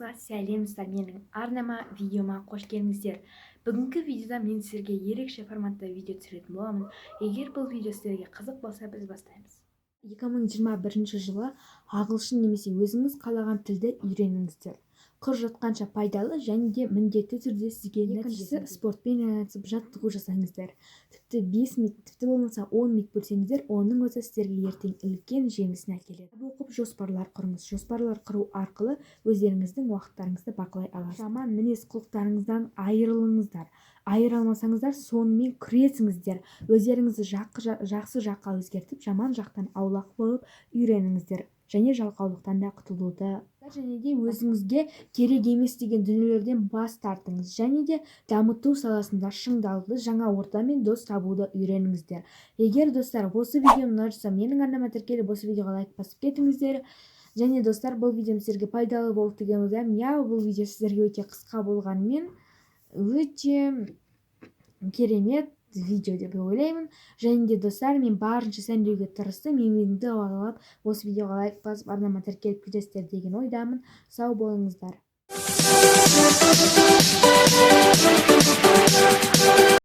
барлығыңызға сәлем достар, менің арнама видеома қош келдіңіздер. Бүгінгі видеода мен сіздерге ерекше форматта видео түсіретін боламын. Егер бұл видео сіздерге қызық болса, біз бастаймыз. 2021 жылы ағылшын немесе өзіңіз қалаған тілді үйреніңіздер. Құр жатқанша пайдалы және де міндетті түрде сізге нәтижесі спортпен айналысып жаттығу жасаңыздар. Тіпті 5 минут, тіпті болмаса 10 минут бөлсеңіздер, оның өзі сіздерге ертең үлкен жемісін әкеледі. Оқып жоспарлар құрыңыз. Жоспарлар құру арқылы өздеріңіздің уақыттарыңызды бақылай аласыз. Жаман мінез құлықтарыңыздан айырылыңыздар. Айыра алмасаңыздар, сонымен күресіңіздер. Өздеріңізді жақсы жаққа өзгертіп, жаман жақтан аулақ болып үйреніңіздер. Және жалқаулықтан да құтылуды, және де өзіңізге керек емес деген дүниелерден бас тартыңыз, және де дамыту саласында шыңдалуды, жаңа орта мен дос табуды үйреніңіздер. Егер достар, осы видеоны ұнаса, менің арнама тіркеліп, осы видеоға лайк басып кетіңіздер. Және достар, бұл видео сіздерге пайдалы болды деген ойлаймын. Бұл видео сіздерге өте қысқа болғанымен өте керемет видео деп ойлаймын. Және де достар, мен барынша сәндеуге тырыстым. Еңбегімді бағалап, осы видеоға лайк басып, арнама тіркеліп кетесіздер деген ойдамын. Сау болыңыздар.